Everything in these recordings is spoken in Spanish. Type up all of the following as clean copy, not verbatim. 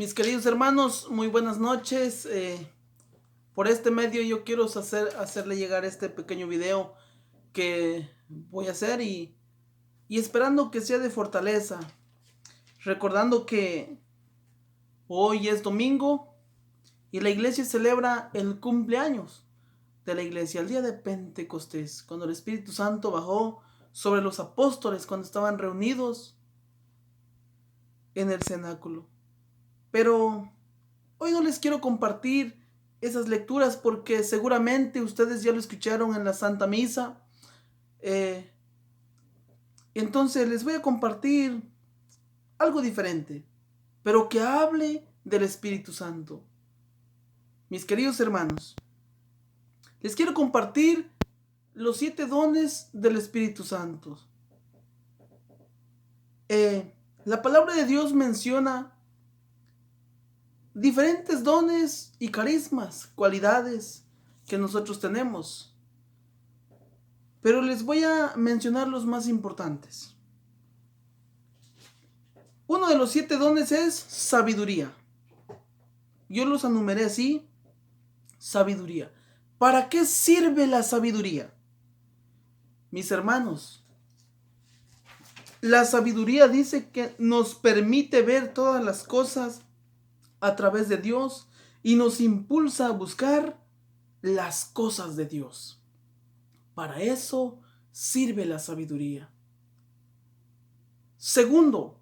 Mis queridos hermanos, muy buenas noches. Por este medio yo quiero hacerle llegar este pequeño video que voy a hacer y esperando que sea de fortaleza. Recordando que hoy es domingo y la iglesia celebra el cumpleaños de la iglesia, el día de Pentecostés, cuando el Espíritu Santo bajó sobre los apóstoles cuando estaban reunidos en el cenáculo. Pero hoy no les quiero compartir esas lecturas porque seguramente ustedes ya lo escucharon en la Santa Misa. Entonces les voy a compartir algo diferente, pero que hable del Espíritu Santo. Mis queridos hermanos, les quiero compartir los 7 dones del Espíritu Santo. La palabra de Dios menciona diferentes dones y carismas, cualidades que nosotros tenemos. Pero les voy a mencionar los más importantes. Uno de los 7 dones es sabiduría. Yo los enumeré así. Sabiduría. ¿Para qué sirve la sabiduría? Mis hermanos, la sabiduría dice que nos permite ver todas las cosas a través de Dios y nos impulsa a buscar las cosas de Dios. Para eso sirve la sabiduría. Segundo,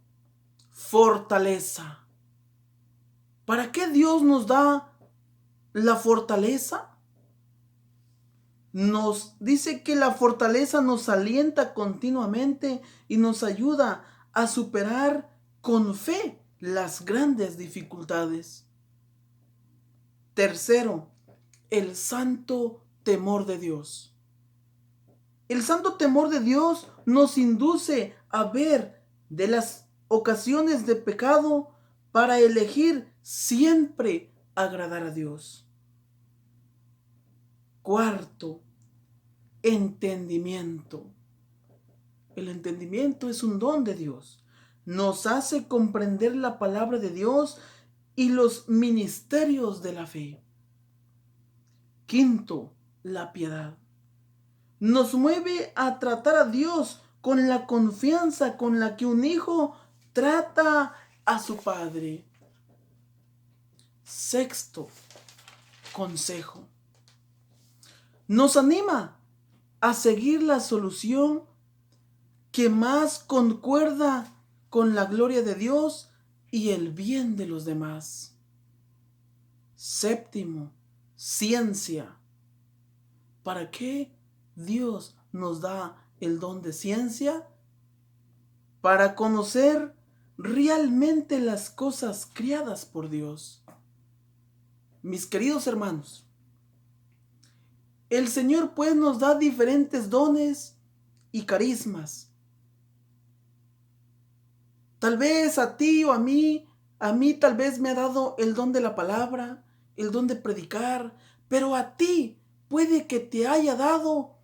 fortaleza. ¿Para qué Dios nos da la fortaleza? Nos dice que la fortaleza nos alienta continuamente y nos ayuda a superar con fe las grandes dificultades. Tercero, el santo temor de Dios. El santo temor de Dios nos induce a ver de las ocasiones de pecado para elegir siempre agradar a Dios. Cuarto, entendimiento. El entendimiento es un don de Dios. Nos hace comprender la palabra de Dios y los ministerios de la fe. Quinto, la piedad. Nos mueve a tratar a Dios con la confianza con la que un hijo trata a su padre. Sexto, consejo. Nos anima a seguir la solución que más concuerda con la gloria de Dios y el bien de los demás. Séptimo, ciencia. ¿Para qué Dios nos da el don de ciencia? Para conocer realmente las cosas creadas por Dios. Mis queridos hermanos, el Señor pues nos da diferentes dones y carismas. Tal vez a ti o a mí tal vez me ha dado el don de la palabra, el don de predicar, pero a ti puede que te haya dado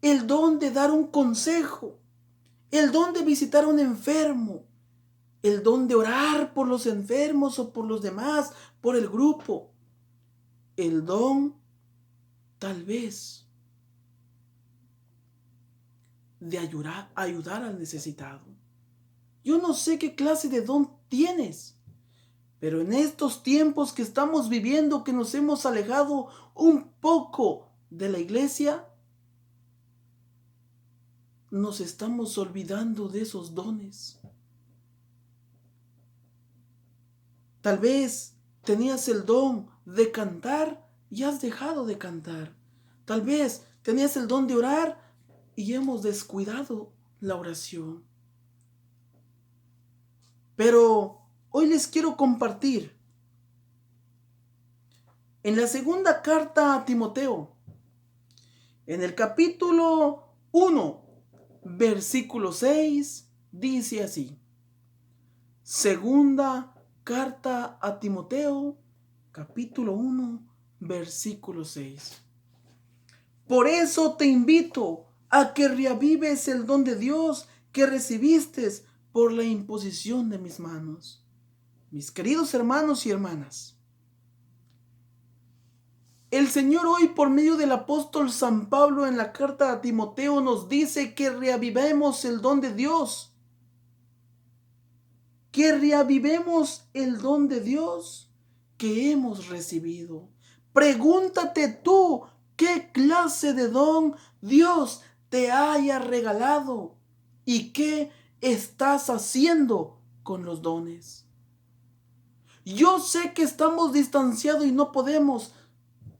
el don de dar un consejo, el don de visitar a un enfermo, el don de orar por los enfermos o por los demás, por el grupo, el don tal vez de ayudar al necesitado. Yo no sé qué clase de don tienes, pero en estos tiempos que estamos viviendo, que nos hemos alejado un poco de la iglesia, nos estamos olvidando de esos dones. Tal vez tenías el don de cantar y has dejado de cantar. Tal vez tenías el don de orar y hemos descuidado la oración. Pero hoy les quiero compartir en la segunda carta a Timoteo, en el capítulo 1, versículo 6, dice así. Segunda carta a Timoteo, capítulo 1, versículo 6. Por eso te invito a que reavives el don de Dios que recibiste por la imposición de mis manos. Mis queridos hermanos y hermanas, el Señor hoy por medio del apóstol San Pablo en la carta a Timoteo nos dice que reavivemos el don de Dios. Que reavivemos el don de Dios que hemos recibido. Pregúntate tú qué clase de don Dios te haya regalado y qué estás haciendo con los dones. Yo sé que estamos distanciados y no podemos,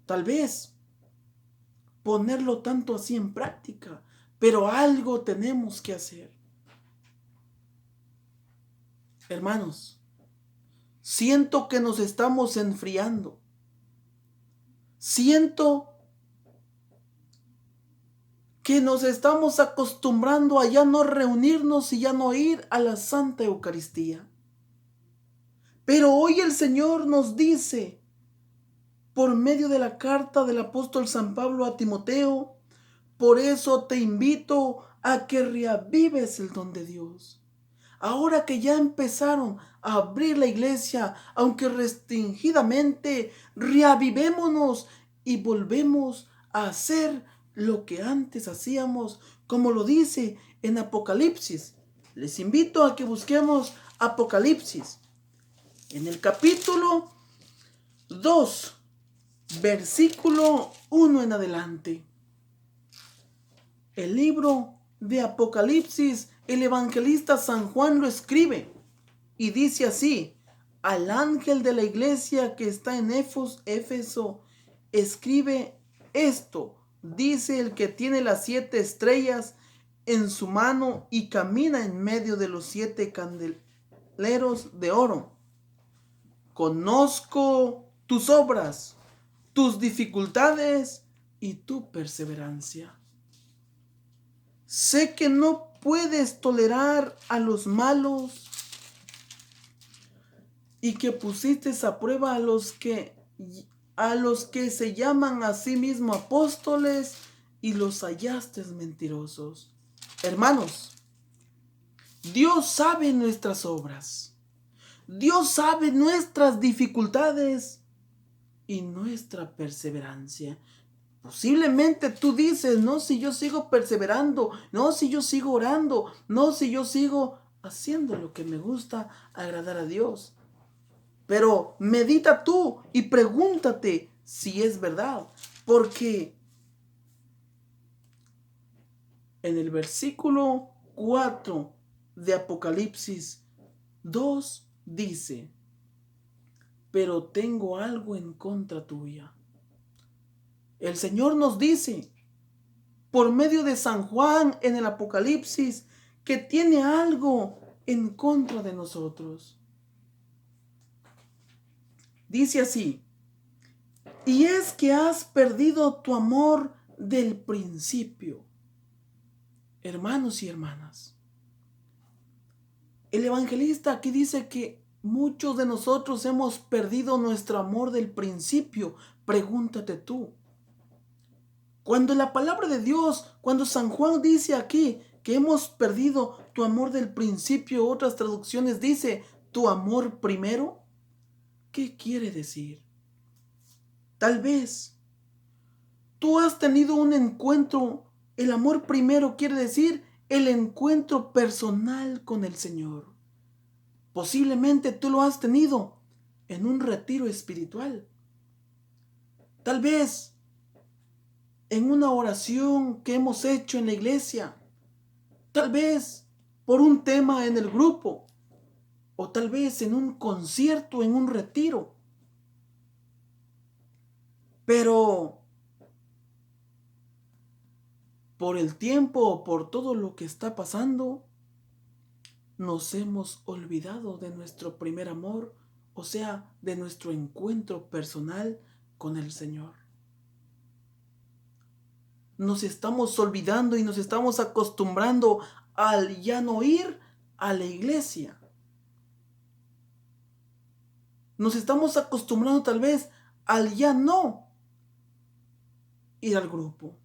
tal vez, ponerlo tanto así en práctica, pero algo tenemos que hacer. Hermanos, siento que nos estamos enfriando. Siento que nos estamos acostumbrando a ya no reunirnos y ya no ir a la Santa Eucaristía. Pero hoy el Señor nos dice, por medio de la carta del apóstol San Pablo a Timoteo, por eso te invito a que reavives el don de Dios. Ahora que ya empezaron a abrir la iglesia, aunque restringidamente, reavivémonos y volvemos a hacer lo que antes hacíamos, como lo dice en Apocalipsis. Les invito a que busquemos Apocalipsis. En el capítulo 2, versículo 1 en adelante. El libro de Apocalipsis, el evangelista San Juan lo escribe y dice así: al ángel de la iglesia que está en Éfeso, escribe esto, dice el que tiene las 7 estrellas en su mano y camina en medio de los 7 candeleros de oro. Conozco tus obras, tus dificultades y tu perseverancia. Sé que no puedes tolerar a los malos y que pusiste a prueba a los que se llaman a sí mismos apóstoles y los hallaste mentirosos. Hermanos, Dios sabe nuestras obras. Dios sabe nuestras dificultades y nuestra perseverancia. Posiblemente tú dices, no, si yo sigo perseverando, no, si yo sigo orando, no, si yo sigo haciendo lo que me gusta agradar a Dios. Pero medita tú y pregúntate si es verdad, porque en el versículo 4 de Apocalipsis 2 dice: pero tengo algo en contra tuya. El Señor nos dice, por medio de San Juan en el Apocalipsis, que tiene algo en contra de nosotros. Dice así: y es que has perdido tu amor del principio. Hermanos y hermanas, el evangelista aquí dice que muchos de nosotros hemos perdido nuestro amor del principio. Pregúntate tú. Cuando la palabra de Dios, cuando San Juan dice aquí que hemos perdido tu amor del principio, otras traducciones dice tu amor primero, ¿qué quiere decir? Tal vez tú has tenido un encuentro, el amor primero quiere decir el encuentro personal con el Señor. Posiblemente tú lo has tenido en un retiro espiritual. Tal vez en una oración que hemos hecho en la iglesia, tal vez por un tema en el grupo, o tal vez en un concierto, en un retiro. Pero por el tiempo o por todo lo que está pasando, nos hemos olvidado de nuestro primer amor, o sea, de nuestro encuentro personal con el Señor. Nos estamos olvidando y nos estamos acostumbrando al ya no ir a la iglesia. Nos estamos acostumbrando tal vez al ya no ir al grupo.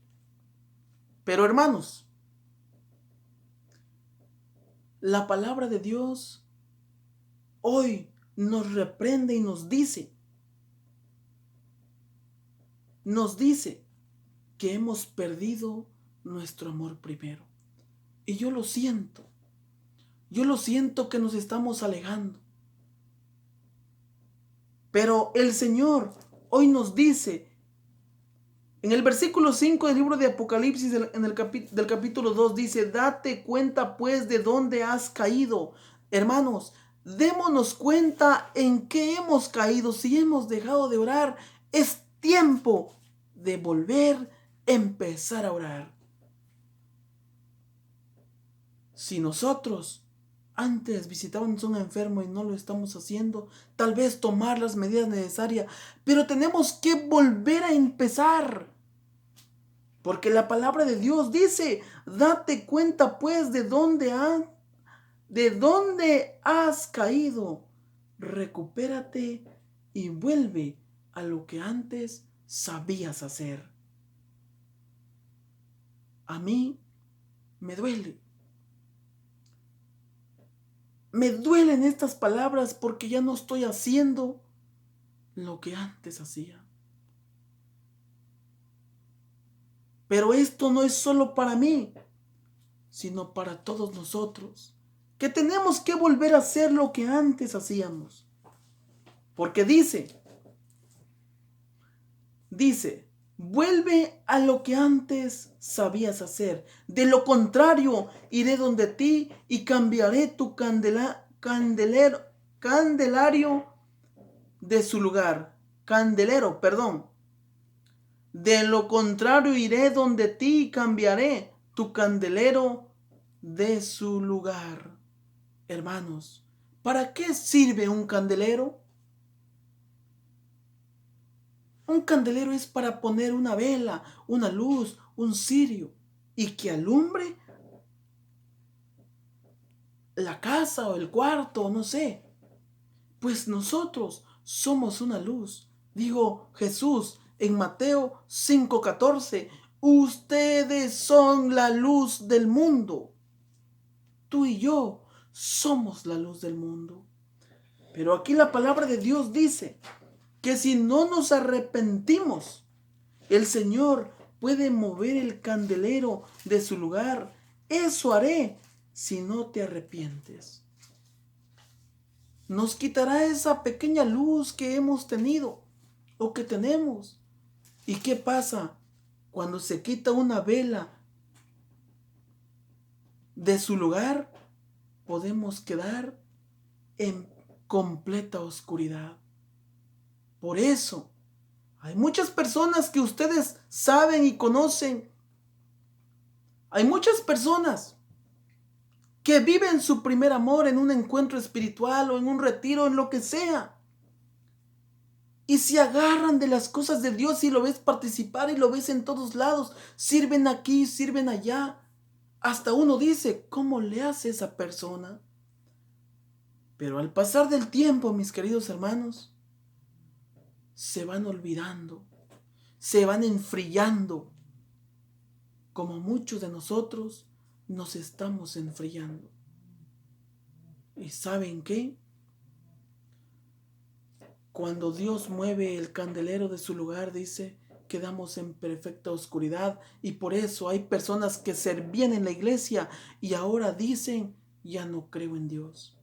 Pero hermanos, la palabra de Dios hoy nos reprende y nos dice que hemos perdido nuestro amor primero. Y yo lo siento que nos estamos alejando. Pero el Señor hoy nos dice, en el versículo 5 del libro de Apocalipsis, del capítulo 2, dice: date cuenta pues de dónde has caído. Hermanos, démonos cuenta en qué hemos caído. Si hemos dejado de orar, es tiempo de volver a empezar a orar. Si nosotros antes visitábamos a un enfermo y no lo estamos haciendo, tal vez tomar las medidas necesarias, pero tenemos que volver a empezar. Porque la palabra de Dios dice: date cuenta pues de dónde has caído. Recupérate y vuelve a lo que antes sabías hacer. A mí me duele. Me duelen estas palabras porque ya no estoy haciendo lo que antes hacía. Pero esto no es solo para mí, sino para todos nosotros, que tenemos que volver a hacer lo que antes hacíamos. Porque dice, vuelve a lo que antes sabías hacer. De lo contrario, iré donde ti y cambiaré tu candelario de su lugar. Candelero, perdón. De lo contrario, iré donde ti y cambiaré tu candelero de su lugar. Hermanos, ¿para qué sirve un candelero? Un candelero es para poner una vela, una luz, un cirio, y que alumbre la casa o el cuarto, no sé. Pues nosotros somos una luz. Dijo Jesús en Mateo 5:14, ustedes son la luz del mundo. Tú y yo somos la luz del mundo. Pero aquí la palabra de Dios dice que si no nos arrepentimos, el Señor puede mover el candelero de su lugar. Eso haré si no te arrepientes. Nos quitará esa pequeña luz que hemos tenido o que tenemos. ¿Y qué pasa cuando se quita una vela de su lugar? Podemos quedar en completa oscuridad. Por eso, hay muchas personas que ustedes saben y conocen. Hay muchas personas que viven su primer amor en un encuentro espiritual o en un retiro, en lo que sea. Y se agarran de las cosas de Dios y lo ves participar y lo ves en todos lados. Sirven aquí, sirven allá. Hasta uno dice, ¿cómo le hace esa persona? Pero al pasar del tiempo, mis queridos hermanos, se van olvidando, se van enfriando, como muchos de nosotros nos estamos enfriando. ¿Y saben qué? Cuando Dios mueve el candelero de su lugar, dice, quedamos en perfecta oscuridad. Y por eso hay personas que servían en la iglesia y ahora dicen, ya no creo en Dios.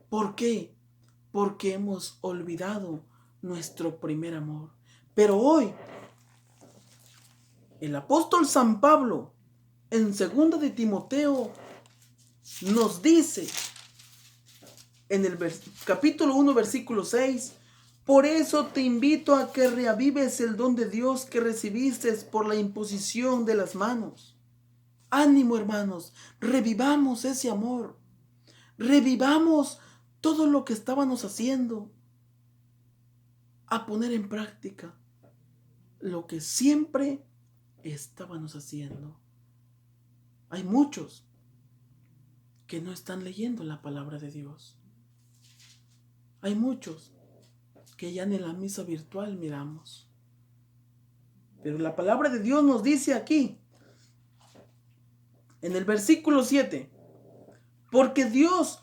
¿Por qué? Porque hemos olvidado nuestro primer amor. Pero hoy, el apóstol San Pablo, en 2 de Timoteo, nos dice, en el capítulo 1, versículo 6, por eso te invito a que reavives el don de Dios que recibiste por la imposición de las manos. Ánimo, hermanos, revivamos ese amor. Revivamos todo lo que estábamos haciendo. A poner en práctica lo que siempre estábamos haciendo. Hay muchos que no están leyendo la palabra de Dios. Hay muchos que ya en la misa virtual miramos. Pero la palabra de Dios nos dice aquí, en el versículo 7, porque Dios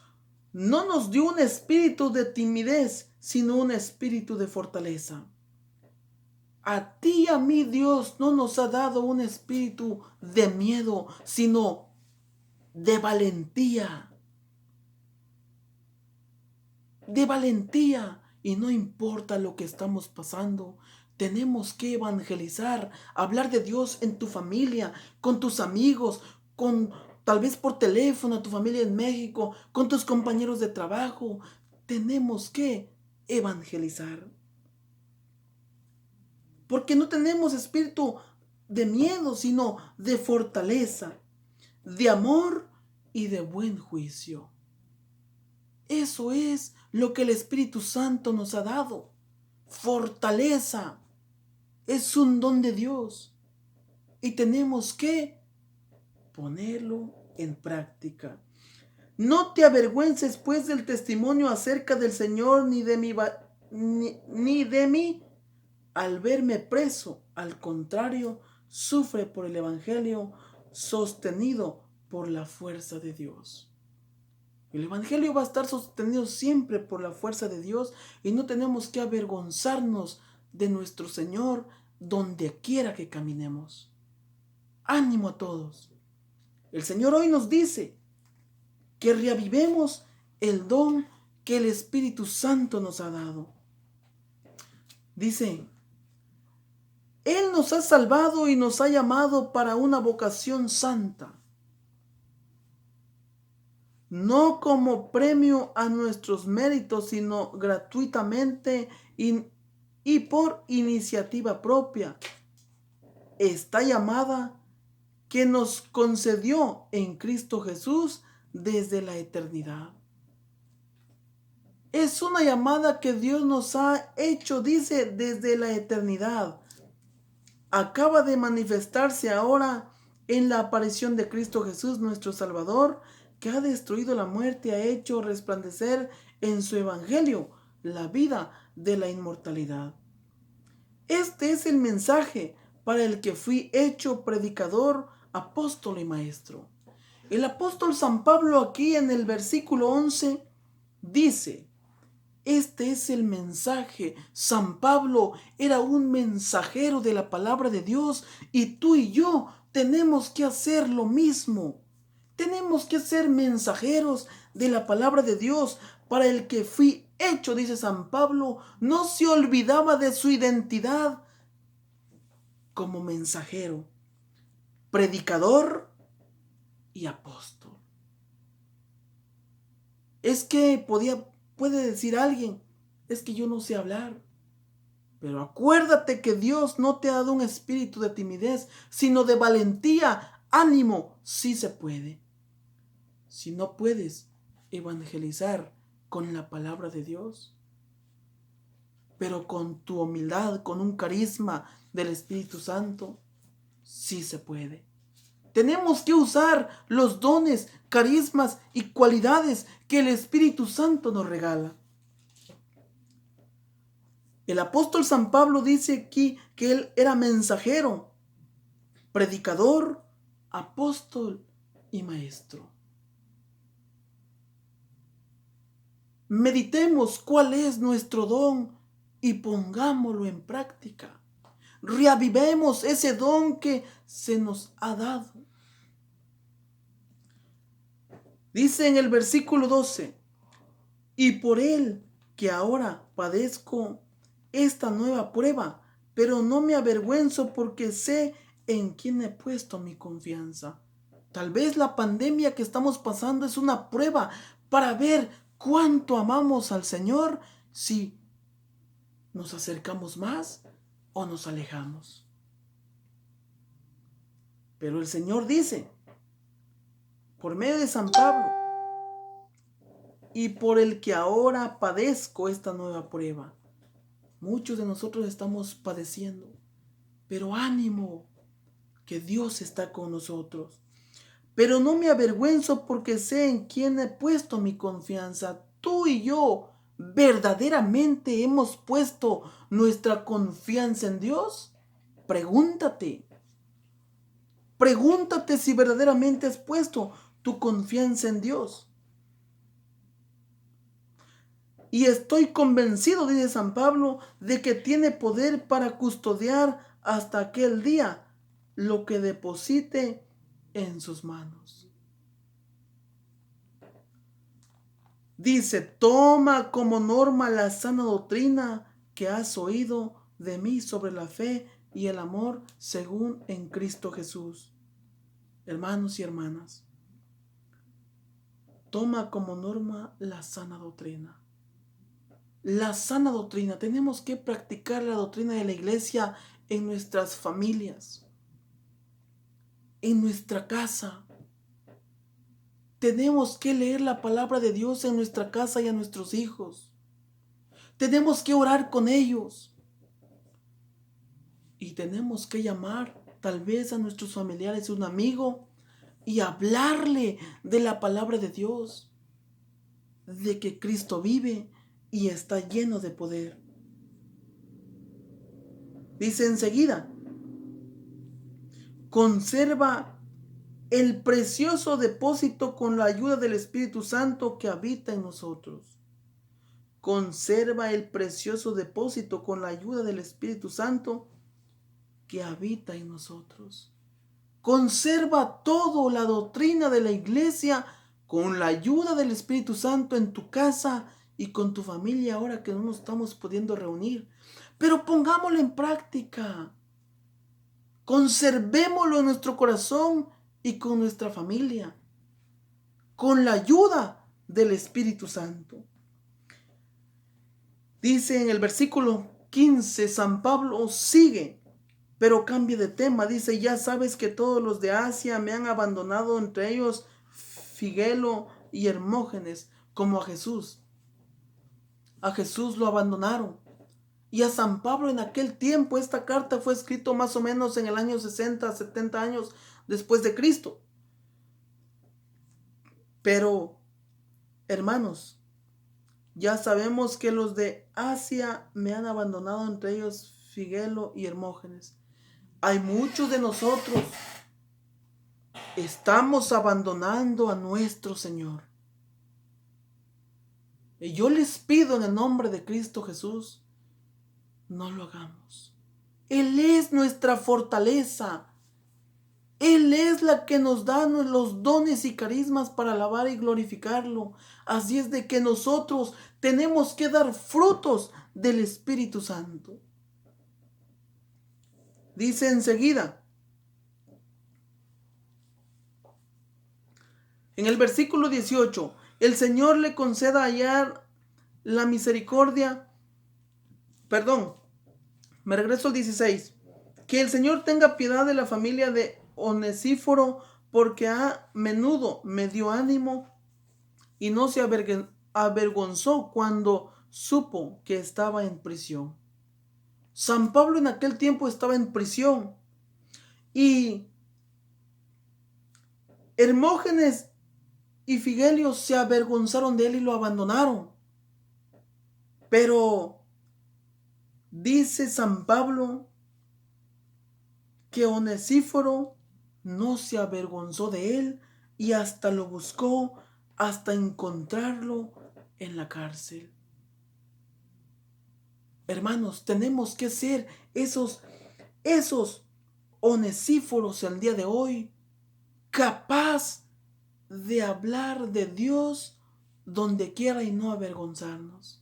no nos dio un espíritu de timidez, sino un espíritu de fortaleza. A ti y a mí Dios no nos ha dado un espíritu de miedo, sino de valentía. De valentía. Y no importa lo que estamos pasando, tenemos que evangelizar, hablar de Dios en tu familia, con tus amigos, con tal vez por teléfono a tu familia en México, con tus compañeros de trabajo. Tenemos que evangelizar. Porque no tenemos espíritu de miedo, sino de fortaleza, de amor y de buen juicio. Eso es lo que el Espíritu Santo nos ha dado. Fortaleza. Es un don de Dios. Y tenemos que ponerlo en práctica. No te avergüences pues del testimonio acerca del Señor ni de mí al verme preso. Al contrario, sufre por el Evangelio, sostenido por la fuerza de Dios. El Evangelio va a estar sostenido siempre por la fuerza de Dios y no tenemos que avergonzarnos de nuestro Señor donde quiera que caminemos. Ánimo a todos. El Señor hoy nos dice que reavivemos el don que el Espíritu Santo nos ha dado. Dice, Él nos ha salvado y nos ha llamado para una vocación santa, no como premio a nuestros méritos, sino gratuitamente y por iniciativa propia. Esta llamada que nos concedió en Cristo Jesús desde la eternidad. Es una llamada que Dios nos ha hecho, dice, desde la eternidad. Acaba de manifestarse ahora en la aparición de Cristo Jesús, nuestro Salvador, que ha destruido la muerte y ha hecho resplandecer en su evangelio la vida de la inmortalidad. Este es el mensaje para el que fui hecho predicador, apóstol y maestro. El apóstol San Pablo aquí en el versículo 11 dice, este es el mensaje. San Pablo era un mensajero de la palabra de Dios y tú y yo tenemos que hacer lo mismo. Tenemos que ser mensajeros de la palabra de Dios para el que fui hecho, dice San Pablo. No se olvidaba de su identidad como mensajero, predicador y apóstol. Es que puede decir alguien, es que yo no sé hablar. Pero acuérdate que Dios no te ha dado un espíritu de timidez, sino de valentía, ánimo, sí se puede. Si no puedes evangelizar con la palabra de Dios, pero con tu humildad, con un carisma del Espíritu Santo, sí se puede. Tenemos que usar los dones, carismas y cualidades que el Espíritu Santo nos regala. El apóstol San Pablo dice aquí que él era mensajero, predicador, apóstol y maestro. Meditemos cuál es nuestro don y pongámoslo en práctica. Reavivemos ese don que se nos ha dado. Dice en el versículo 12, y por él que ahora padezco esta nueva prueba, pero no me avergüenzo porque sé en quién he puesto mi confianza. Tal vez la pandemia que estamos pasando es una prueba para ver cuánto amamos al Señor, si nos acercamos más o nos alejamos. Pero el Señor dice, por medio de San Pablo, y por el que ahora padezco esta nueva prueba. Muchos de nosotros estamos padeciendo, pero ánimo, que Dios está con nosotros. Pero no me avergüenzo porque sé en quién he puesto mi confianza. Tú y yo verdaderamente hemos puesto nuestra confianza en Dios. Pregúntate si verdaderamente has puesto tu confianza en Dios. Y estoy convencido, dice San Pablo, de que tiene poder para custodiar hasta aquel día lo que deposite en sus manos. Dice, toma como norma la sana doctrina que has oído de mí sobre la fe y el amor según en Cristo Jesús. Hermanos y hermanas, toma como norma la sana doctrina. La sana doctrina, tenemos que practicar la doctrina de la iglesia en nuestras familias, en nuestra casa. Tenemos que leer la palabra de Dios en nuestra casa y a nuestros hijos. Tenemos que orar con ellos. Y tenemos que llamar tal vez a nuestros familiares, un amigo, y hablarle de la palabra de Dios, de que Cristo vive y está lleno de poder. Dice enseguida, conserva el precioso depósito con la ayuda del Espíritu Santo que habita en nosotros. Conserva el precioso depósito con la ayuda del Espíritu Santo que habita en nosotros. Conserva toda la doctrina de la iglesia con la ayuda del Espíritu Santo en tu casa y con tu familia ahora que no nos estamos pudiendo reunir. Pero pongámoslo en práctica. Conservémoslo en nuestro corazón y con nuestra familia, con la ayuda del Espíritu Santo. Dice en el versículo 15, San Pablo sigue, pero cambia de tema. Dice, ya sabes que todos los de Asia me han abandonado, entre ellos Figelo y Hermógenes, como a Jesús. A Jesús lo abandonaron. Y a San Pablo en aquel tiempo, esta carta fue escrita más o menos en el año 60, 70 años después de Cristo. Pero, hermanos, ya sabemos que los de Asia me han abandonado, entre ellos Figelo y Hermógenes. Hay muchos de nosotros estamos abandonando a nuestro Señor. Y yo les pido en el nombre de Cristo Jesús, no lo hagamos. Él es nuestra fortaleza. Él es la que nos da los dones y carismas para alabar y glorificarlo. Así es de que nosotros tenemos que dar frutos del Espíritu Santo. Dice enseguida, en el versículo 18, el Señor le conceda hallar la misericordia. Me regreso al 16. Que el Señor tenga piedad de la familia de Onesíforo, porque a menudo me dio ánimo y no se avergonzó cuando supo que estaba en prisión. San Pablo en aquel tiempo estaba en prisión y Hermógenes y Figelio se avergonzaron de él y lo abandonaron. Pero dice San Pablo que Onesíforo no se avergonzó de él y hasta lo buscó hasta encontrarlo en la cárcel. Hermanos, tenemos que ser esos Onesíforos el día de hoy, capaz de hablar de Dios donde quiera y no avergonzarnos.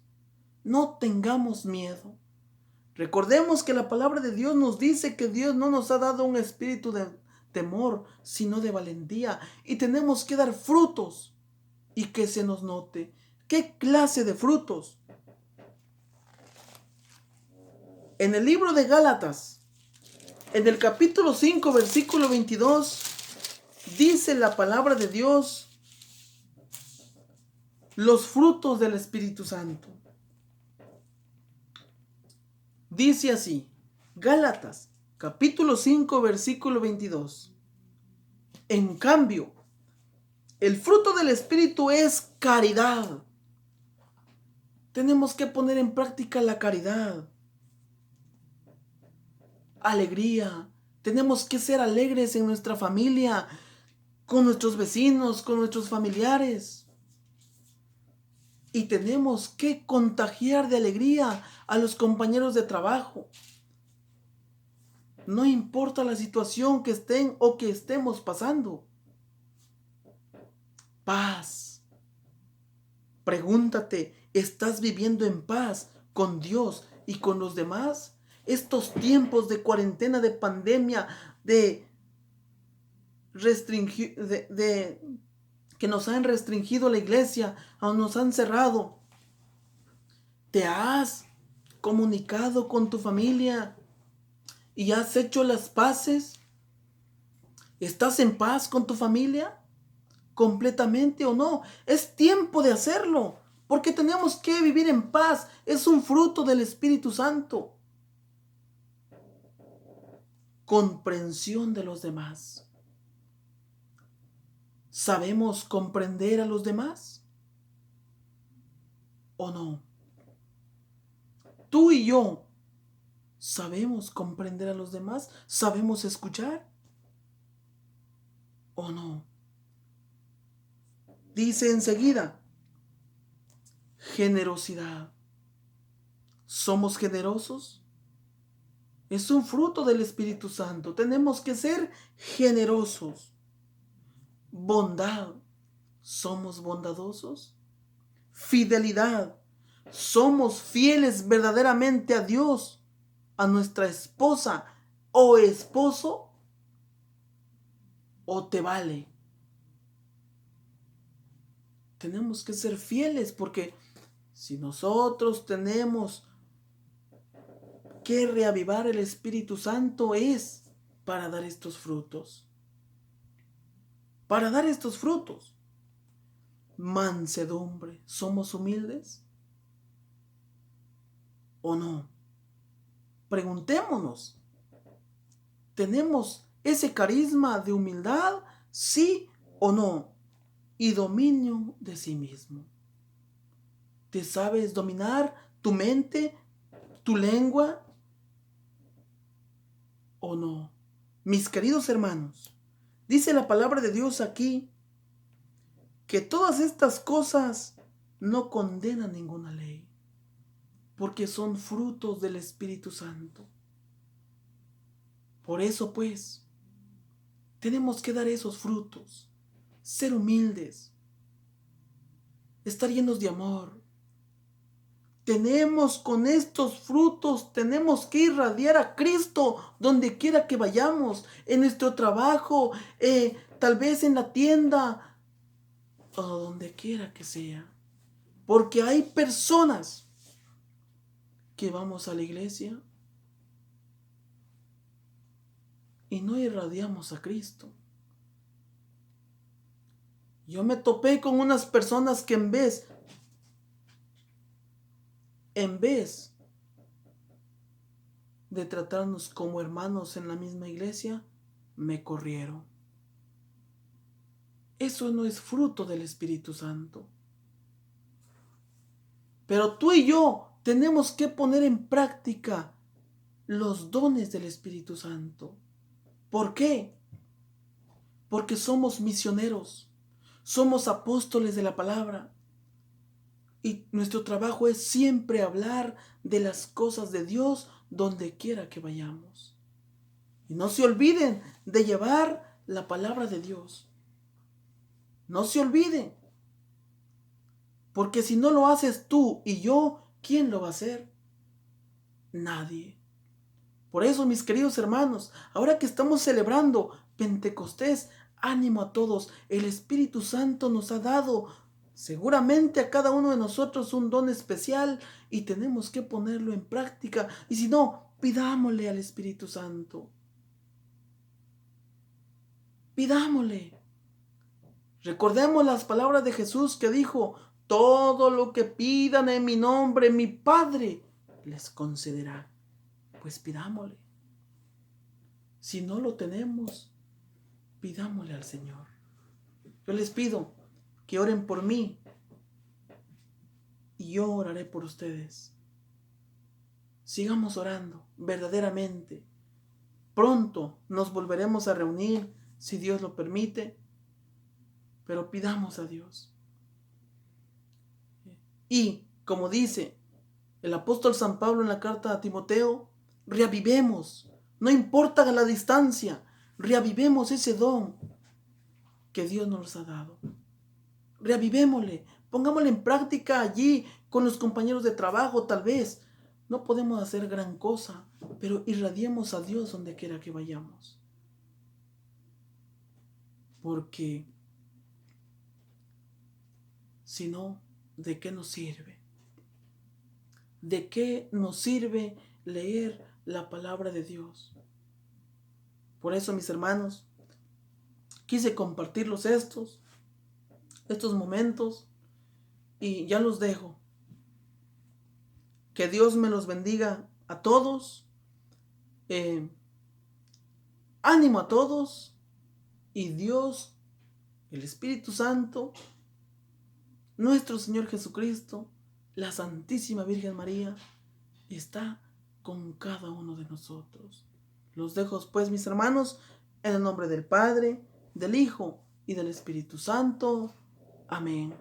No tengamos miedo. Recordemos que la palabra de Dios nos dice que Dios no nos ha dado un espíritu de temor, sino de valentía. Y tenemos que dar frutos y que se nos note. ¿Qué clase de frutos? En el libro de Gálatas, en el capítulo 5, versículo 22, dice la palabra de Dios los frutos del Espíritu Santo. Dice así, Gálatas, capítulo 5, versículo 22. En cambio, el fruto del Espíritu es caridad. Tenemos que poner en práctica la caridad. Alegría. Tenemos que ser alegres en nuestra familia, con nuestros vecinos, con nuestros familiares. Y tenemos que contagiar de alegría a los compañeros de trabajo. No importa la situación que estén o que estemos pasando. Paz. Pregúntate, ¿estás viviendo en paz con Dios y con los demás? Estos tiempos de cuarentena, de pandemia, de que nos han restringido la iglesia, o nos han cerrado. ¿Te has comunicado con tu familia y has hecho las paces? ¿Estás en paz con tu familia? ¿Completamente o no? Es tiempo de hacerlo, porque tenemos que vivir en paz. Es un fruto del Espíritu Santo. Comprensión de los demás. ¿Sabemos comprender a los demás o no? Tú y yo, ¿sabemos comprender a los demás? ¿Sabemos escuchar o no? Dice enseguida, generosidad. ¿Somos generosos? Es un fruto del Espíritu Santo. Tenemos que ser generosos. Bondad. ¿Somos bondadosos? Fidelidad. ¿Somos fieles verdaderamente a Dios, a nuestra esposa o esposo? ¿O te vale? Tenemos que ser fieles, porque si nosotros tenemos que reavivar el Espíritu Santo, es para dar estos frutos. Para dar estos frutos. Mansedumbre. ¿Somos humildes o no? Preguntémonos. ¿Tenemos ese carisma de humildad? ¿Sí o no? Y dominio de sí mismo. ¿Te sabes dominar tu mente, tu lengua o no? Mis queridos hermanos, dice la palabra de Dios aquí que todas estas cosas no condenan ninguna ley, porque son frutos del Espíritu Santo. Por eso, pues, tenemos que dar esos frutos, ser humildes, estar llenos de amor. Con estos frutos, tenemos que irradiar a Cristo donde quiera que vayamos, en nuestro trabajo, tal vez en la tienda, o donde quiera que sea. Porque hay personas que vamos a la iglesia y no irradiamos a Cristo. Yo me topé con unas personas que en vez de tratarnos como hermanos en la misma iglesia, me corrieron. Eso no es fruto del Espíritu Santo. Pero tú y yo tenemos que poner en práctica los dones del Espíritu Santo. ¿Por qué? Porque somos misioneros, somos apóstoles de la palabra. Y nuestro trabajo es siempre hablar de las cosas de Dios donde quiera que vayamos. Y no se olviden de llevar la palabra de Dios. No se olviden. Porque si no lo haces tú y yo, ¿quién lo va a hacer? Nadie. Por eso, mis queridos hermanos, ahora que estamos celebrando Pentecostés, ánimo a todos. El Espíritu Santo nos ha dado seguramente a cada uno de nosotros un don especial y tenemos que ponerlo en práctica. Y si no, pidámosle al Espíritu Santo. Pidámosle. Recordemos las palabras de Jesús que dijo: todo lo que pidan en mi nombre, mi Padre les concederá. Pues pidámosle. Si no lo tenemos, pidámosle al Señor. Yo les pido que oren por mí y yo oraré por ustedes. Sigamos orando verdaderamente. Pronto nos volveremos a reunir, si Dios lo permite, pero pidamos a Dios. Y, como dice el apóstol San Pablo en la carta a Timoteo, reavivemos, no importa la distancia, reavivemos ese don que Dios nos ha dado. Reavivémosle, pongámosle en práctica allí con los compañeros de trabajo. Tal vez no podemos hacer gran cosa, pero irradiemos a Dios donde quiera que vayamos. Porque si no, ¿de qué nos sirve? ¿De qué nos sirve leer la palabra de Dios? Por eso, mis hermanos, quise compartirlos estos momentos y ya los dejo. Que Dios me los bendiga a todos. Ánimo a todos. Y Dios, el Espíritu Santo, nuestro Señor Jesucristo, la Santísima Virgen María, está con cada uno de nosotros. Los dejo pues, mis hermanos, en el nombre del Padre, del Hijo y del Espíritu Santo. Amén.